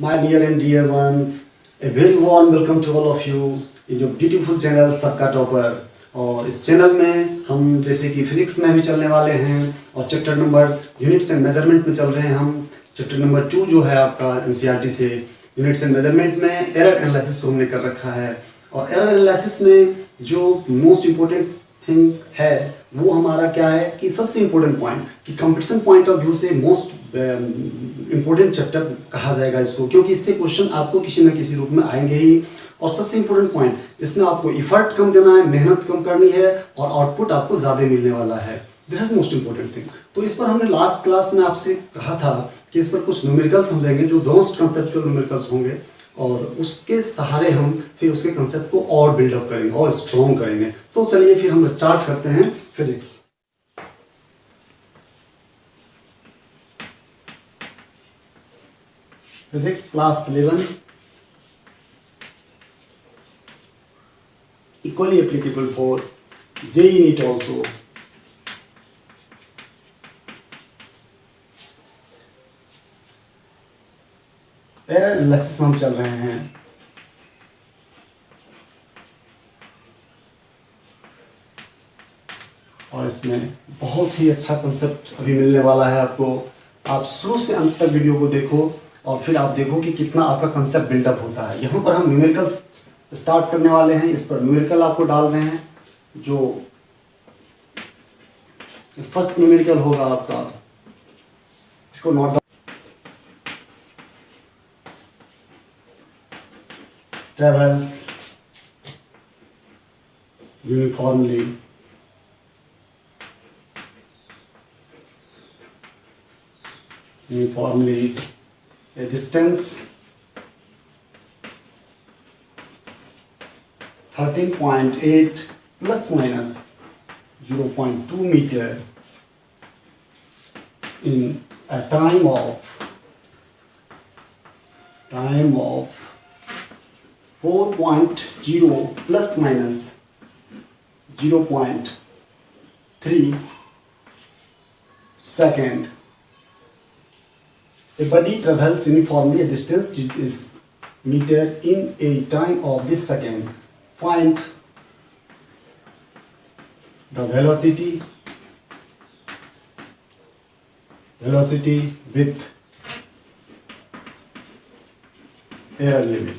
My near and dear ones, a very warm welcome to all of you in your beautiful channel सबका topper. और इस channel में हम जैसे कि फिजिक्स में भी चलने वाले हैं और chapter number units and measurement में चल रहे हैं हम। चैप्टर नंबर 2 जो है आपका एनसीईआरटी से यूनिट्स एंड मेजरमेंट में एरर एनालिसिस को हमने कर रखा है। और एरर एनालिसिस में जो मोस्ट इम्पोर्टेंट थिंग है वो हमारा क्या है कि सबसे इम्पोर्टेंट पॉइंट कि कंपटीशन पॉइंट ऑफ व्यू से मोस्ट इम्पोर्टेंट चैप्टर कहा जाएगा इसको, क्योंकि इससे क्वेश्चन आपको किसी न किसी रूप में आएंगे ही। और सबसे इम्पोर्टेंट पॉइंट, इसमें आपको इफर्ट कम देना है, मेहनत कम करनी है और आउटपुट आपको ज़्यादा मिलने वाला है। This is most important thing. तो इस पर हमने लास्ट क्लास में आपसे कहा था कि इस पर कुछ न्यूमेरिकल्स हम देंगे जो मोस्ट कंसेप्चुअल न्यूमेरिकल्स होंगे और उसके सहारे हम फिर उसके कंसेप्ट को और बिल्डअप करेंगे और स्ट्रॉन्ग करेंगे। तो चलिए फिर हम स्टार्ट करते हैं physics. Physics class 11 equally applicable for JEE NEET also. Error analysis में हम चल रहे हैं। और इसमें बहुत ही अच्छा कंसेप्ट अभी मिलने वाला है आपको। आप शुरू से अंत तक वीडियो को देखो और फिर आप देखो कि कितना आपका कंसेप्ट बिल्डअप होता है। यहाँ पर हम न्यूमेरिकल्स स्टार्ट करने वाले हैं। इस पर न्यूमेरिकल आपको डाल रहे हैं। जो फर्स्ट न्यूमेरिकल होगा आपका, इसको note down. Travels uniformly a distance 13.8 plus minus 0.2 meter in a time of 4.0 plus minus 0.3 second. A body travels uniformly a distance is meter in a time of this second. Find the velocity with error limit.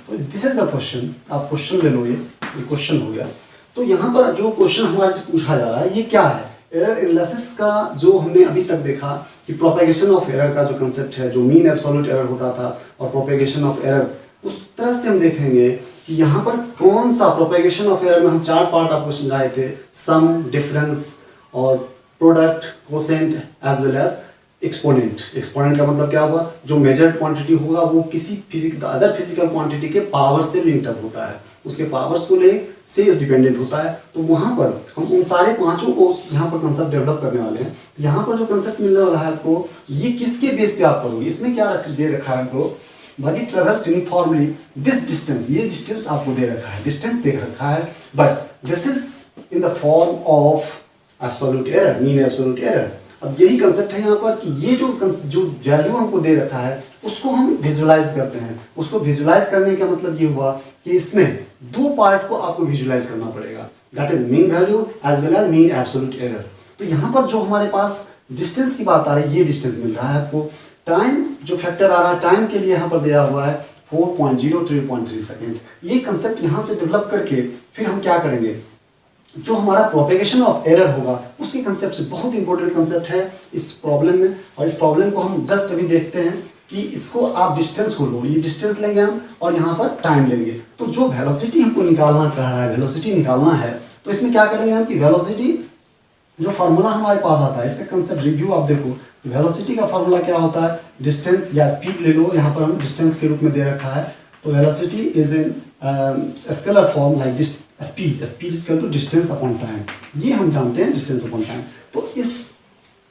तो this is the question. आप question ले लो। ये question हो गया। तो यहाँ पर जो क्वेश्चन हमारे से पूछा जा रहा है ये क्या है? एरर एनालिसिस का जो हमने अभी तक देखा कि प्रोपेगेशन ऑफ एरर का जो कंसेप्ट है, जो मीन एब्सोल्यूट एरर होता था और प्रोपेगेशन ऑफ एरर, उस तरह से हम देखेंगे कि यहाँ पर कौन सा प्रोपेगेशन ऑफ एरर में हम 4 पार्ट आपको समझाए थे, सम, डिफरेंस और product, quotient as well as exponent. Exponent का मतलब क्या होगा? जो मेजर्ड क्वांटिटी होगा वो किसी अदर फिजिकल क्वांटिटी के पावर से लिंक्ड अप होता है, उसके पावर्स को ले से डिपेंडेंट होता है। तो वहाँ पर हम उन सारे पांचों को यहाँ पर कंसेप्ट डेवलप करने वाले हैं। तो यहाँ पर जो कंसेप्ट मिलने वाला है आपको, ये किसके बेस पे आप पढ़ोगे? इसमें क्या दे रखा है आपको? Body travels uniformly this distance, ये डिस्टेंस आपको दे रखा है, डिस्टेंस दे रखा है, but this is in the form of absolute error, mean absolute error. अब यही कंसेप्ट है यहाँ पर कि ये जो वैल्यू हमको दे रखा है उसको हम विजुलाइज करते हैं। उसको विजुलाइज करने का मतलब ये हुआ कि इसमें 2 पार्ट को आपको विजुलाइज करना पड़ेगा, that is mean value as well as mean absolute error. तो यहाँ पर जो हमारे पास डिस्टेंस की बात आ रही है, ये डिस्टेंस मिल रहा है आपको। टाइम जो फैक्टर आ रहा है, टाइम के लिए यहाँ पर दिया हुआ है 4.0 सेकेंड। ये कंसेप्ट यहाँ से डेवलप करके फिर हम क्या करेंगे, जो हमारा प्रोपेगेशन ऑफ एरर होगा उसके कंसेप्ट से बहुत इंपॉर्टेंट कंसेप्ट है इस प्रॉब्लम में। और इस प्रॉब्लम को हम जस्ट अभी देखते हैं कि इसको आप डिस्टेंस को लो, ये डिस्टेंस लेंगे हम और यहाँ पर टाइम लेंगे। तो जो वेलोसिटी हमको निकालना कह रहा है, वेलोसिटी निकालना है, तो इसमें क्या करेंगे हम कि वेलोसिटी जो फार्मूला हमारे पास आता है, इसका कंसेप्ट रिव्यू आप देखो। वेलोसिटी का फार्मूला क्या होता है? डिस्टेंस या स्पीड ले लो, यहाँ पर हम डिस्टेंस के रूप में दे रखा है। तो velocity is in scalar form like speed is equal to distance upon time. ये हम जानते हैं, डिस्टेंस अपॉन टाइम। तो इस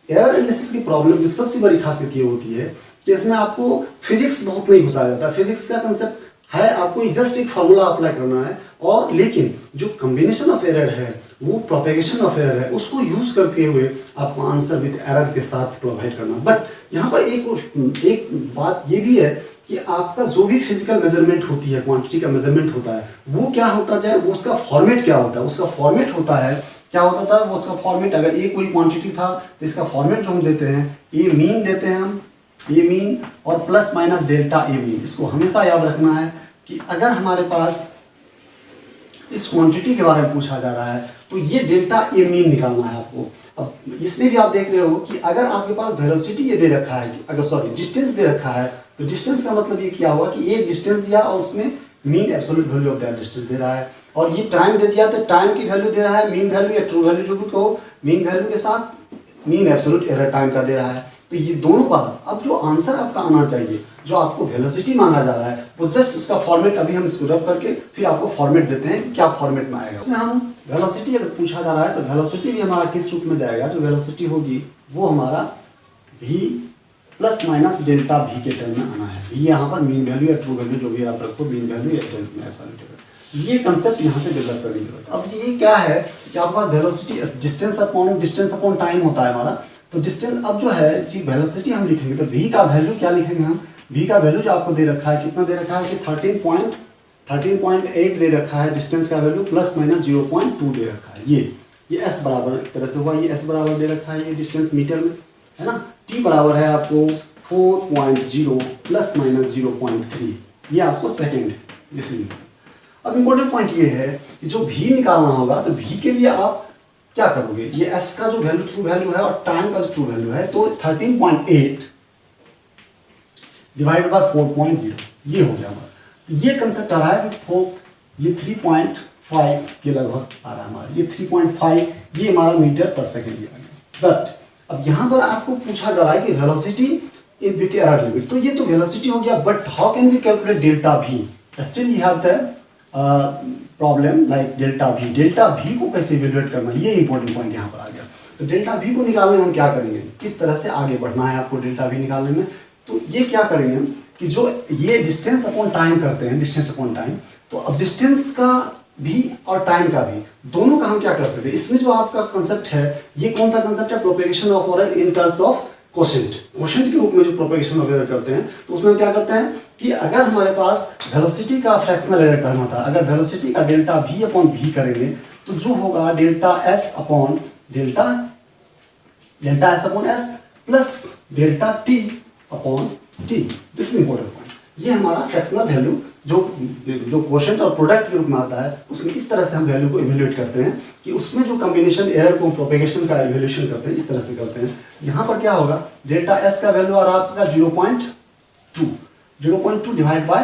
एरर एनालिसिस की प्रॉब्लम की सबसे बड़ी खासियत ये होती है कि इसमें आपको फिजिक्स बहुत नहीं घुसाया जाता। फिजिक्स का कंसेप्ट है, आपको जस्ट एक फार्मूला अप्लाई करना है, और लेकिन जो कम्बिनेशन ऑफ एरर है वो प्रोपेगेशन ऑफ एरर है, उसको यूज करते हुए आपको आंसर विद एरर के साथ प्रोवाइड करना। बट यहाँ पर एक बात ये भी है कि आपका जो भी फिजिकल मेजरमेंट होती है, क्वांटिटी का मेजरमेंट होता है, वो क्या होता है, वो उसका फॉर्मेट क्या होता है, उसका फॉर्मेट होता है क्या होता था, वो उसका फॉर्मेट, अगर ये कोई क्वांटिटी था तो इसका फॉर्मेट जो हम देते हैं, ये मीन देते हैं हम, ये मीन और plus minus delta A mean. इसको हमेशा याद रखना है कि अगर हमारे पास इस क्वांटिटी के बारे में पूछा जा रहा है तो ये डेल्टा ए मीन निकालना है आपको। अब इसमें भी आप देख रहे हो कि अगर आपके पास वेलोसिटी ये दे रखा है, अगर सॉरी डिस्टेंस दे रखा है, तो डिस्टेंस का मतलब ये क्या हुआ कि ये डिस्टेंस दिया और उसमें mean absolute value of that distance दे रहा है, और ये टाइम दे दिया तो टाइम की वैल्यू दे रहा है, मीन वैल्यू या ट्रू वैल्यू जो भी कहो, मीन वैल्यू के साथ मीन एब्सोल्यूट एरर टाइम का दे रहा है। तो ये दोनों बात, अब जो आंसर आपका आना चाहिए, जो आपको वेलोसिटी मांगा जा रहा है, वो जस्ट उसका फॉर्मेट अभी हम इसको रब करके फिर आपको फॉर्मेट देते हैं, क्या फॉर्मेट में आएगा। उसमें हम वेलोसिटी अगर पूछा जा रहा है तो वेलोसिटी भी हमारा किस रूप में जाएगा, जो वेलोसिटी होगी वो हमारा v plus minus delta v के टर्म में आना है। v यहाँ पर मीन वैल्यू या ट्रू वैल्यू जो भी आप रखो, मीन वैल्यू या एब्सोल्यूट, ये कंसेप्ट यहाँ से डेवलप करने की जरूरत है। अब ये क्या है कि आपके पास वेलोसिटी डिस्टेंस अपॉन टाइम होता है हमारा, तो डिस्टेंस अब जो है जी वेलोसिटी हम लिखेंगे तो v का वैल्यू क्या लिखेंगे हम, v का वैल्यू जो आपको दे रखा है, कितना दे रखा है कि 13.8 दे रखा है डिस्टेंस का वैल्यू, प्लस माइनस 0.2 दे रखा है। ये s बराबर एक तरह से हुआ, ये s बराबर दे रखा है ये डिस्टेंस मीटर में, है ना। t बराबर है आपको 4.0 प्लस माइनस 0.3, ये आपको सेकेंड है। अब इम्पोर्टेंट पॉइंट ये है कि जो v निकालना होगा तो v के लिए आप क्या करोगे, ये s का जो वैल्यू ट्रू वैल्यू है और टाइम का जो ट्रू वैल्यू है, तो 13.8 डिवाइड बाय 4.0 ये हो गया हमारा। तो ये कंसेप्ट आ रहा है कि ये 3.5 के लगभग आ रहा है हमारा, ये 3.5 ये हमारा मीटर पर सेकेंड आ गया। बट अब यहाँ पर आपको पूछा जा रहा है कि velocity in with error limit, तो ये तो वेलोसिटी हो गया, but how can we calculate delta v, still you have the problem like delta v को कैसे इवेल्युएट करना, ये इंपॉर्टेंट पॉइंट यहाँ पर आ गया। तो डेल्टा v को निकालने में हम क्या करेंगे, किस तरह से आगे बढ़ना है आपको डेल्टा v निकालने में, तो ये क्या करेंगे हम कि जो ये डिस्टेंस अपॉन टाइम करते हैं, डिस्टेंस अपॉन टाइम, तो अब डिस्टेंस का भी और टाइम का भी दोनों का हम क्या कर सकते हैं। इसमें जो आपका कंसेप्ट है, ये कौन सा कंसेप्ट है, propagation of error in terms of quotient के रूप में जो प्रोपेगेशन ऑफ एरर करते हैं, तो उसमें हम क्या करते हैं कि अगर हमारे पास वेलोसिटी का फ्रैक्शनल एरर करना था, अगर वेलोसिटी का डेल्टा v अपॉन v करेंगे तो जो होगा delta s upon s plus delta t upon t। This is important point. ये हमारा फ्रैक्शनल वैल्यू जो क्वोशेंट और प्रोडक्ट के रूप में आता है, उसमें इस तरह से हम वैल्यू को इवेल्युएट करते हैं कि उसमें जो कॉम्बिनेशन एरर को प्रोपेगेशन का इवेल्यूशन करते हैं, इस तरह से करते हैं। यहाँ पर क्या होगा, डेल्टा s का वैल्यू आ रहा है आपका 0.2 डिवाइड बाय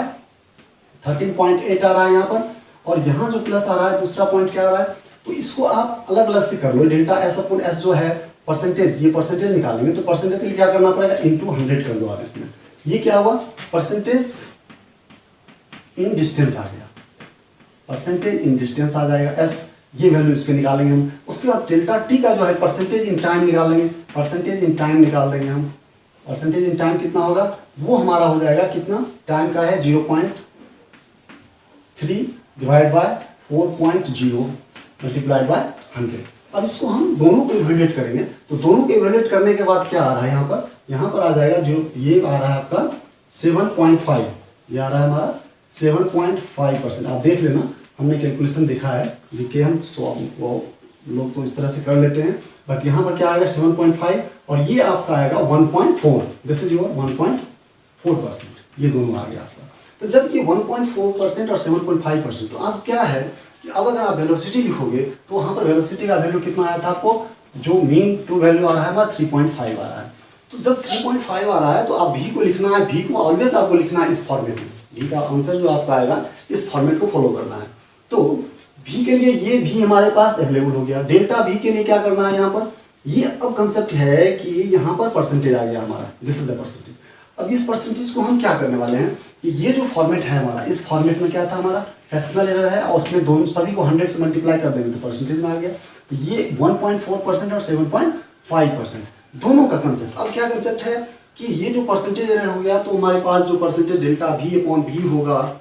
13.8 आ रहा है यहाँ पर, और यहाँ जो प्लस आ रहा है दूसरा पॉइंट क्या आ रहा है, तो इसको आप अलग अलग से कर लो। डेल्टा s अपॉन s जो है परसेंटेज, ये परसेंटेज निकालेंगे तो परसेंटेज के लिए क्या करना पड़ेगा, इंटू 100 कर दो आप इसमें। ये क्या हुआ, परसेंटेज इन डिस्टेंस आ गया, परसेंटेज इन डिस्टेंस आ जाएगा s, ये वैल्यू इसके निकालेंगे हम। उसके बाद डेल्टा t का जो है परसेंटेज इन टाइम निकालेंगे, परसेंटेज इन टाइम निकाल देंगे हम। परसेंटेज इन टाइम कितना होगा, वो हमारा हो जाएगा कितना, टाइम का है 0.3 डिवाइड बाय 4.0 मल्टीप्लाइड बाय 100। अब इसको हम दोनों को इवेल्युएट करेंगे, तो दोनों को इवेल्युएट करने के बाद क्या आ रहा है यहाँ पर आ जाएगा जो ये आ रहा है आपका 7.5, ये आ रहा है हमारा 7.5%। आप देख लेना, हमने कैलकुलेशन देखा है, लिखे हम लोग तो इस तरह से कर लेते हैं, बट यहाँ पर क्या आएगा 7.5 और ये आपका आएगा 1.4, दिस इज योर 1.4%, ये दोनों आ गया आपका। तो जब ये 1.4% और 7.5%, तो अब क्या है कि अब अगर आप वेलोसिटी लिखोगे तो वहाँ पर वेलोसिटी का वैल्यू कितना आया था आपको, जो मीन ट्रू वैल्यू आ रहा है हमारा 3.5 आ रहा है। तो जब 3.5 आ रहा है तो आप v को लिखना है, v को ऑलवेज आपको लिखना है इस फॉर्मेट में, v का आंसर जो आपका आएगा इस फॉर्मेट को फॉलो करना है। तो v के लिए ये v हमारे पास अवेलेबल हो गया। डेल्टा v के लिए क्या करना है, यहाँ पर ये अब कंसेप्ट है कि यहाँ पर परसेंटेज आ गया हमारा, दिस इज द परसेंटेज। अब इस परसेंटेज को हम क्या करने वाले हैं कि ये जो फॉर्मेट है हमारा, इस फॉर्मेट में क्या था हमारा फ्रैक्शनल एरर है, और उसमें दोनों सभी को 100 से मल्टीप्लाई कर देंगे तो परसेंटेज में आ गया। तो ये 1.4% और 7.5% दोनों का कंसेप्ट। अब क्या कंसेप्ट है कि ये जो परसेंटेज एरर हो गया, तो हमारे पास जो percentage delta v upon v होगा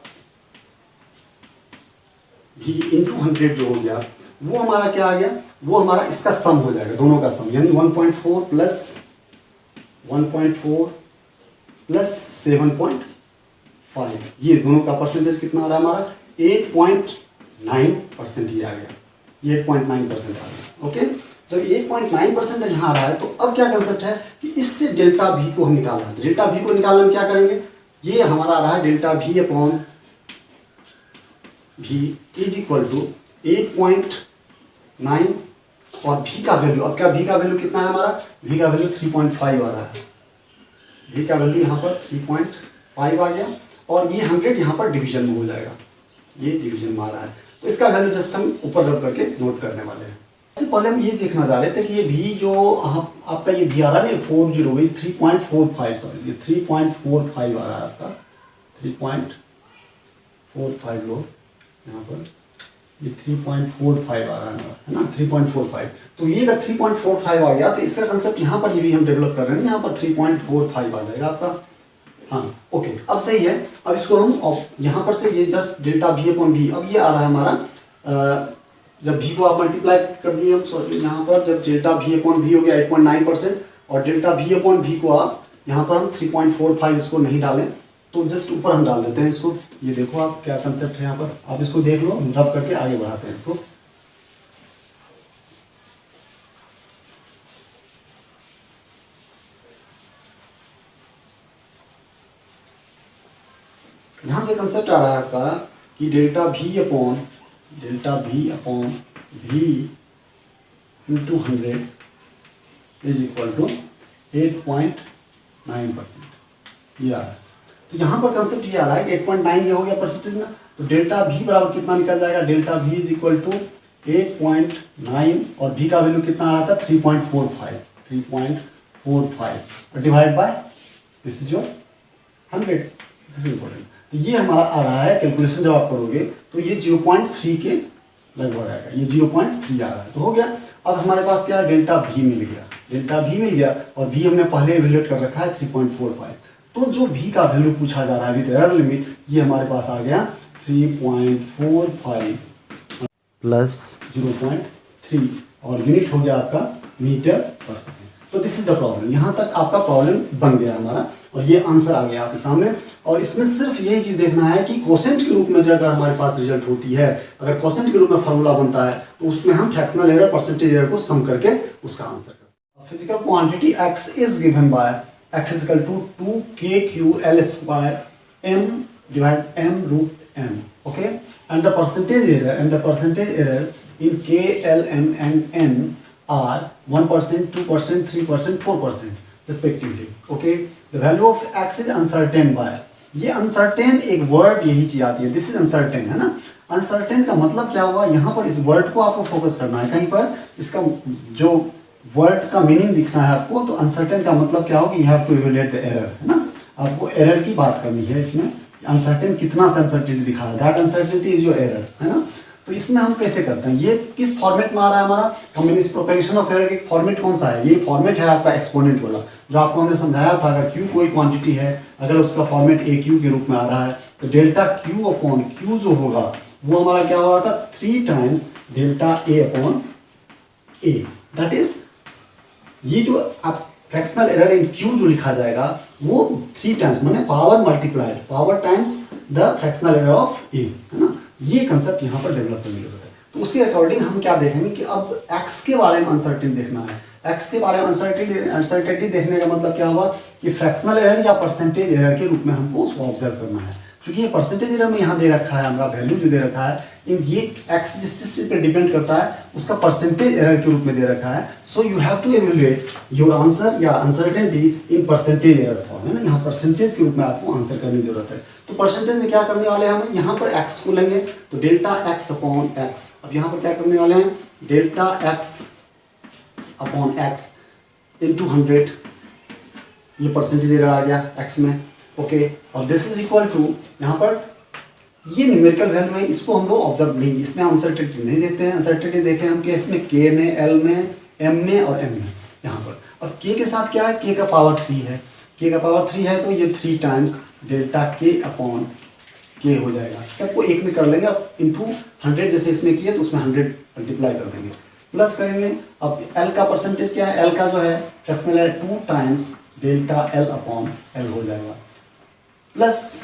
भी इंटू 100 जो हो गया वो हमारा क्या आ गया, वो हमारा इसका सम हो जाएगा, दोनों का सम, यानी 1.4 प्लस 1.4 प्लस 7.5, ये दोनों का परसेंटेज कितना आ रहा है हमारा 8.9% ही आ गया, ये 8.9% आ गया। ओके, जब 8.9% यहाँ आ रहा है तो अब क्या कंसेप्ट है कि इससे डेल्टा भी को हम निकालना है। डेल्टा भी को निकालना हम क्या करेंगे, ये हमारा आ रहा है डेल्टा भी अपॉन भी इज इक्वल टू 8.9 और भी का वैल्यू, अब क्या भी का वैल्यू कितना है हमारा, भी का वैल्यू 3.5 आ रहा है, भी का वैल्यू यहाँ पर 3.5 आ गया और ये 100 यहाँ पर डिवीजन में हो जाएगा, ये डिवीजन में आ रहा है, तो इसका वैल्यू जस्ट हम ऊपर रख करके नोट करने वाले हैं। सबसे पहले हम ये देखना चाह रहे थे कि ये भी जो आपका ये भी आ रहा है ना 40 3.45 सॉरी ये 3.45 आ रहा है आपका 3.45 लो यहाँ पर ये 3.45 आ रहा है ना 3.45, तो ये अगर 3.45 आ गया तो इसका कंसेप्ट यहाँ पर ये भी हम डेवलप कर रहे हैं, यहाँ पर 3.45 आ जाएगा आपका। हाँ ओके, अब सही है। अब इसको हम यहाँ पर से ये जस्ट डेल्टा भी अपॉन भी, अब ये आ रहा है हमारा जब भी को आप मल्टीप्लाई कर दिए हम सॉरी यहाँ पर जब डेल्टा भी अपॉन भी हो गया 8.9% और डेल्टा भी अपॉन भी को आप यहाँ पर हम 3.45 इसको नहीं डालें तो जस्ट ऊपर हम डाल देते हैं इसको। ये देखो आप क्या कंसेप्ट है यहाँ पर, आप इसको देख लो, हम रब करके आगे बढ़ाते हैं इसको। यहाँ से कंसेप्ट आ रहा है आपका कि डेल्टा भी अपॉन भी इंटू 100 इज इक्वल टू 8.9%, ये आ रहा है। तो यहाँ पर कंसेप्ट ये आ रहा है 8.9 ये हो गया परसेंटेज में, तो डेल्टा भी बराबर कितना निकल जाएगा, डेल्टा भी इज इक्वल टू 8.9 और भी का वैल्यू कितना आ रहा था 3.45 divide by this is your 100, this is important. तो ये हमारा आ रहा है कैलकुलेशन जब आप करोगे तो ये 0.3 के लगभग आएगा, ये 0.3 आ रहा है, तो हो गया। अब हमारे पास क्या है, डेल्टा भी मिल गया और भी हमने पहले इवेल्युएट कर रखा है 3.45, तो जो भी का वैल्यू पूछा जा रहा है विद एरर लिमिट ये हमारे पास आ गया 3.45 प्लस 0.3 और यूनिट हो गया आपका मीटर पर सेकेंड। तो दिस इज द प्रॉब्लम, यहाँ तक आपका प्रॉब्लम बन गया हमारा और ये आंसर आ गया आपके सामने। और इसमें सिर्फ यही चीज़ देखना है कि कोसेंट के रूप में जो अगर हमारे पास रिजल्ट होती है, अगर कोसेंट के रूप में फार्मूला बनता है तो उसमें हम फ्रैक्शनल एरर परसेंटेज एरर को सम करके उसका आंसर करते हैं। Physical quantity x is given by x is equal to 2kql square m divide m root m, okay, and the percentage error in k, l, m and n are 1%, 2%, 3%, 4% respectively, okay. The value of x is uncertain by, ये uncertain एक word यही चीज आती है, this is uncertain है ना। Uncertain का मतलब क्या हुआ, यहाँ पर इस वर्ड को आपको फोकस करना है, कहीं पर इसका जो वर्ड का मीनिंग दिखना है आपको। तो अनसर्टेन का मतलब क्या होगा, you have to evaluate the error, है ना, आपको एरर की बात करनी है इसमें। अनसर्टेन कितना अनसर्टेनिटी दिखा रहा है, that uncertainty is your error, है ना। तो इसमें हम कैसे करते हैं, ये किस फॉर्मेट में आ रहा है हमारा, हम इस प्रोपेगेशन ऑफ एरर का फॉर्मेट कौन सा है, ये फॉर्मेट है आपका एक्सपोनेंट वाला जो आपको हमने समझाया था। अगर q कोई क्वांटिटी है, अगर उसका फॉर्मेट a q के रूप में आ रहा है तो डेल्टा q अपॉन q जो होगा वो हमारा क्या हो रहा था 3 times delta a upon a, that is ये जो आप फ्रैक्शनल एरर इन q जो लिखा जाएगा वो 3 टाइम्स माने power multiplied power times the fractional error of a, है ना। ये कंसेप्ट यहाँ पर डेवलप करने की जरूरत है। तो उसके अकॉर्डिंग हम क्या देखेंगे कि अब x के बारे में अनसर्टेन देखना है। x के बारे में अनसर्टेनिटी देखने का मतलब क्या हुआ कि फ्रैक्शनल एरर या परसेंटेज एरर के रूप में हमको उसको ऑब्जर्व करना है। क्योंकि ये परसेंटेज एरर में यहाँ दे रखा है, हमारा वैल्यू जो दे रखा है इन ये x जिस चीज पे डिपेंड करता है उसका परसेंटेज एरर के रूप में दे रखा है। So you have to evaluate your answer या uncertainty in percentage error form, है ना। यहाँ परसेंटेज के रूप में आपको आंसर करने की जरूरत है। तो परसेंटेज में क्या करने वाले हैं हम, यहाँ पर x को लेंगे तो डेल्टा x अपॉन x। अब यहाँ पर क्या करने वाले हैं, delta x upon x into 100, ये परसेंटेज एरर आ गया x में, ओके। और दिस इज इक्वल टू यहाँ पर ये न्यूमेरिकल वैल्यू है, इसको हम लोग ऑब्जर्व नहीं, इसमें अनसर्टेनिटी नहीं देखते हैं। अनसर्टेनिटी देखें हम कि इसमें k में, l में, m में और n में यहाँ पर। अब k के साथ क्या है, k का पावर 3 है, k का पावर 3 है तो ये 3 टाइम्स डेल्टा k अपॉन के हो जाएगा। सबको एक में कर लेंगे, अब इंटू 100 जैसे इसमें किए तो उसमें 100 मल्टीप्लाई कर देंगे, प्लस करेंगे। अब एल का परसेंटेज क्या है, एल का जो है फ्रैक्शनल है 2 times delta L upon L हो जाएगा, प्लस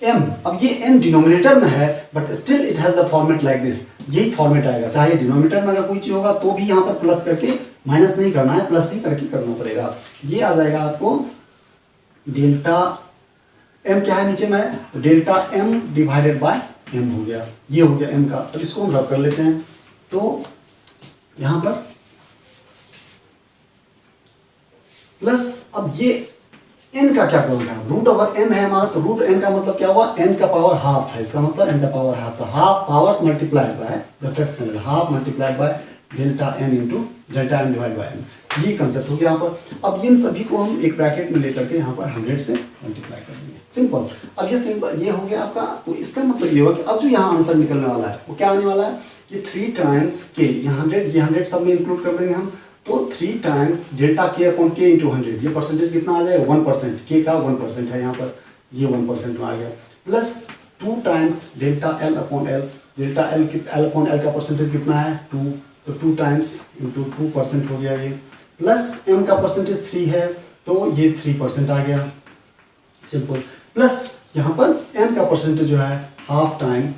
m। अब ये m डिनोमिनेटर में है but still it has the format like this, यही फॉर्मेट आएगा। चाहे डिनोमिनेटर में अगर कोई चीज होगा तो भी यहाँ पर प्लस करके माइनस नहीं करना है, प्लस ही करके करना पड़ेगा। ये आ जाएगा आपको डेल्टा m क्या है नीचे में है, तो delta m divided by m हो गया, ये हो गया m का। अब इसको हम रब कर लेते हैं, तो यहाँ पर प्लस अब ये n का क्या करोगे, रूट ओवर n है हमारा, तो रूट n का मतलब क्या हुआ, n का पावर हाफ है, इसका मतलब n का पावर हाफ, तो half powers multiplied by the fractional, half multiplied by delta n into delta n divide by n, ये कंसेप्ट हो गया यहाँ पर। अब इन सभी को हम एक ब्रैकेट में लेकर के यहाँ पर 100 से मल्टीप्लाई कर देंगे, सिंपल। अब ये सिंपल ये हो गया आपका, तो इसका मतलब ये होगा कि अब जो यहाँ आंसर निकलने वाला है वो क्या आने वाला है, ये 3 टाइम्स के, यहाँ 100 ये 100 सब में इंक्लूड कर देंगे हम, तो 3 टाइम्स डेल्टा के अपॉन के इंटू 100, ये परसेंटेज कितना आ जाएगा 1%, के का 1% है यहाँ पर, ये 1% में आ गया, plus 2 times delta L upon L, delta L upon L का परसेंटेज कितना है 2, तो 2 टाइम्स इंटू 2% हो गया ये, प्लस m का परसेंटेज 3 है तो ये 3% आ गया, सिंपल। प्लस यहाँ पर m का परसेंटेज जो है half time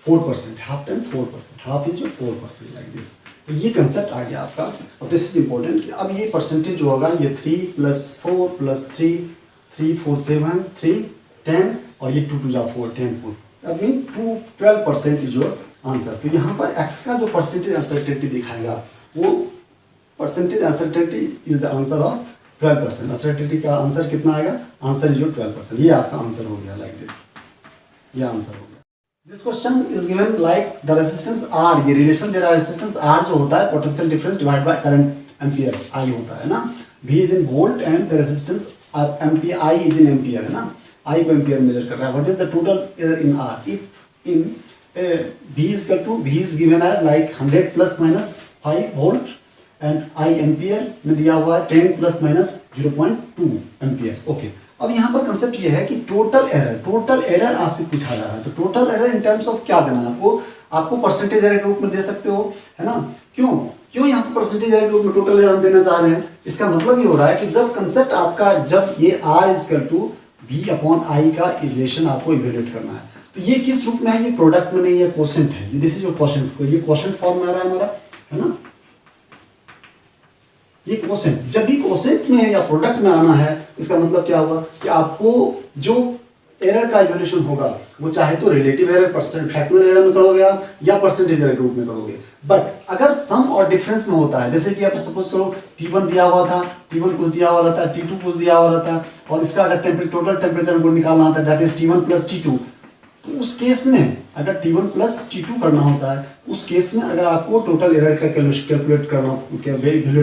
4%, half time 4%, half into 4% like this, तो ये कंसेप्ट आ गया आपका। और दिस इज इंपॉर्टेंट कि अब ये परसेंटेज जो होगा ये 3 + 4 + 3, 3 4 7 3 10 और ये 2 2 जा 4 10 4, that mean 12% is your answer. तो यहाँ पर x का जो परसेंटेज अनसर्टेनिटी दिखाएगा वो percentage uncertainty is the answer of 12%, uncertainty का आंसर कितना आएगा, आंसर इज योर 12%, ये आपका आंसर हो गया लाइक दिस, ये आंसर हो गया। This question is given like the resistance R, ये रिलेशन दे रहा है, रेजिस्टेंस R जो होता है potential difference divide by current ampere I होता है ना, V is in volt and the resistance ampere I is in ampere है ना, I को एम्पियर मेजर कर रहा है। What is the total error in R, if in V is equal to, V is given as like 100 ± 5 volt and I ampere में दिया हुआ है 10 ± 0.2 एम्पियर, ओके। अब यहाँ पर कंसेप्ट ये है कि टोटल एरर आपसे पूछा जा रहा है, तो total error in terms of क्या देना है आपको परसेंटेज एरर के रूप में दे सकते हो, है ना। क्यों यहाँ पर परसेंटेज एरर के रूप में टोटल एरर हम देना चाह रहे हैं, इसका मतलब ये हो रहा है कि जब कंसेप्ट आपका, जब ये R = V/I का रिलेशन आपको इवेल्युएट करना है, तो ये किस रूप में है, ये प्रोडक्ट में नहीं है, क्वोशेंट है, दिस इज योर क्वोशेंट, ये क्वोशेंट फॉर्म में आ रहा है हमारा, है ना, ये क्वोशेंट। जब भी क्वोशेंट में या प्रोडक्ट में आना है, इसका मतलब क्या होगा कि आपको जो एरर का इवैल्यूएशन होगा वो चाहे तो रिलेटिव एरर, फ्रैक्शनल एरर में करोगे आप, या परसेंटेज एरर के रूप में करोगे। बट अगर सम और डिफरेंस में होता है, जैसे कि आप सपोज करो T1 दिया हुआ था, T1 कुछ दिया हुआ रहता है, T2 कुछ दिया हुआ रहता है, और इसका अगर टोटल टेम्परेचर हमको निकालना होता है, दैट इज T1 + T2, तो उस केस में अगर T1 + T2 करना होता है, उस केस में अगर आपको टोटल एरर का कैलकुलेट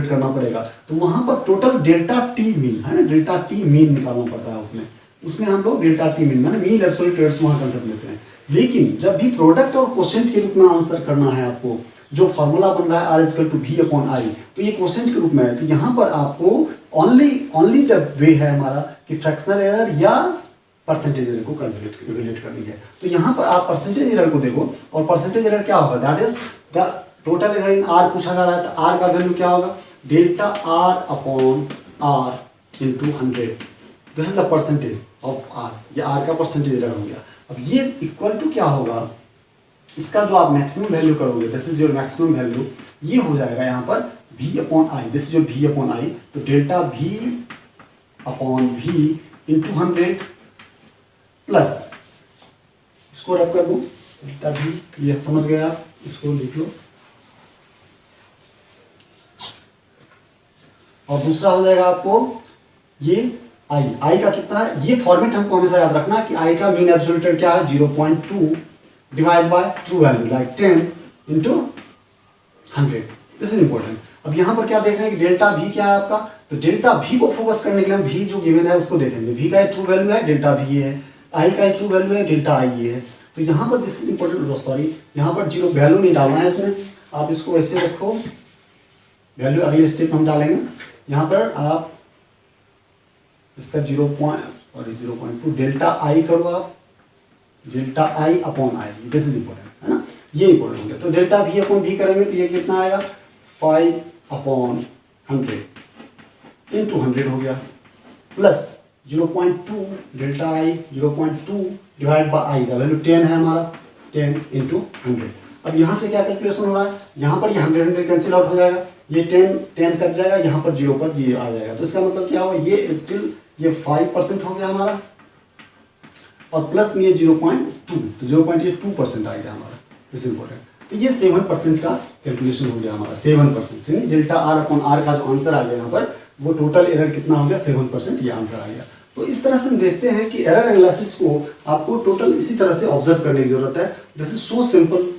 करना पड़ेगा, तो वहां पर टोटल डेल्टा टी मीन है ना, डेल्टा टी मीन निकालना पड़ता है, उसमें हम लोग डेल्टा टी मीन माने मीन एब्सोल्यूट एरर्स वहां कंसेप्ट लेते हैं। लेकिन जब भी प्रोडक्ट और क्वोशेंट के रूप में आंसर करना है आपको, जो फॉर्मूला बन रहा है R = V/I, तो ये क्वोशेंट के रूप में है, तो यहाँ पर आपको ओनली द वे है हमारा कि फ्रैक्शनल एरर या परसेंटेज एरर को कैलकुलेट करनी है। तो यहाँ पर आप परसेंटेज एरर को देखो, और परसेंटेज एरर क्या होगा, that is the total error in R पूछा जा रहा है, तो R का वैल्यू क्या होगा, delta R/R × 100, this is the percentage of R, ये R का परसेंटेज एरर हो गया। अब ये इक्वल टू क्या होगा, इसका जो आप मैक्सिमम वैल्यू करोगे, this is your maximum value, ये हो जाएगा यहाँ पर V/I, this is your V/I, तो डेल्टा V/V × 100 प्लस, इसको रब कर दूं, डेल्टा V, ये समझ गए आप, इसको लिख लो, और दूसरा हो जाएगा आपको ये I का कितना है, ये फॉर्मेट हमको हमेशा याद रखना कि I का मीन एब्सोल्यूट एरर क्या है, 0.2 divide by true value like 10 × 100, this is important. अब यहाँ पर क्या देख रहे हैं कि डेल्टा V क्या है आपका, तो डेल्टा V को फोकस करने के लिए हम V जो गिवन है उसको देखेंगे, V का ट्रू वैल्यू है, डेल्टा V है, I का ट्रू वैल्यू है, डेल्टा I ये है। तो यहाँ पर दिस इज इंपॉर्टेंट, सॉरी यहाँ पर जीरो वैल्यू नहीं डालना है इसमें, आप इसको ऐसे रखो, वैल्यू अगले स्टेप हम डालेंगे। यहाँ पर आप इसका 0.2 डेल्टा I करो आप, delta I upon I, this is important, है ना, ये इंपॉर्टेंट होंगे। तो डेल्टा वी अपॉन वी करेंगे तो ये कितना आएगा 5/100 इंटू 100 हो गया, plus 0.2 delta I 0.2 divide by I का वैल्यू 10 है हमारा, 10 इंटू 100। अब यहाँ से क्या कैलकुलेशन हो रहा है, यहाँ पर ये 100 कैंसिल आउट हो जाएगा, ये 10 कट जाएगा, यहाँ पर 0 पर ये आ जाएगा, तो इसका मतलब क्या हुआ, ये स्टिल ये 5% हो गया हमारा, और प्लस में ये 0.2, तो 0.2% आ गया हमारा, दिस इम्पोर्टेंट। तो ये 7% का कैलकुलेशन हो गया हमारा, 7%, यानी डेल्टा आर अपॉन आर का जो आंसर आ गया यहाँ पर, वो टोटल एरर कितना हो गया 7%, ये आंसर आ गया। तो इस तरह से हम देखते हैं कि एरर एनालिसिस को आपको टोटल इसी तरह से ऑब्जर्व करने की जरूरत है। This is so simple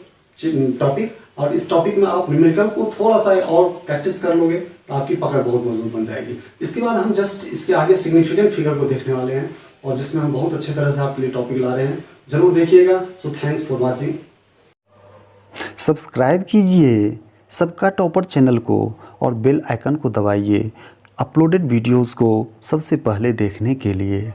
topic, और इस टॉपिक में आप न्यूमेरिकल को थोड़ा सा और प्रैक्टिस कर लोगे तो आपकी पकड़ बहुत मजबूत बन जाएगी। इसके बाद हम जस्ट इसके आगे सिग्निफिकेंट फिगर को देखने वाले हैं, और जिसमें हम बहुत अच्छे तरह से आपके लिए टॉपिक ला रहे हैं, जरूर देखिएगा। So thanks for watching. Subscribe कीजिए सबका टॉपर चैनल को और बेल आइकन को दबाइए अपलोडेड वीडियोस को सबसे पहले देखने के लिए।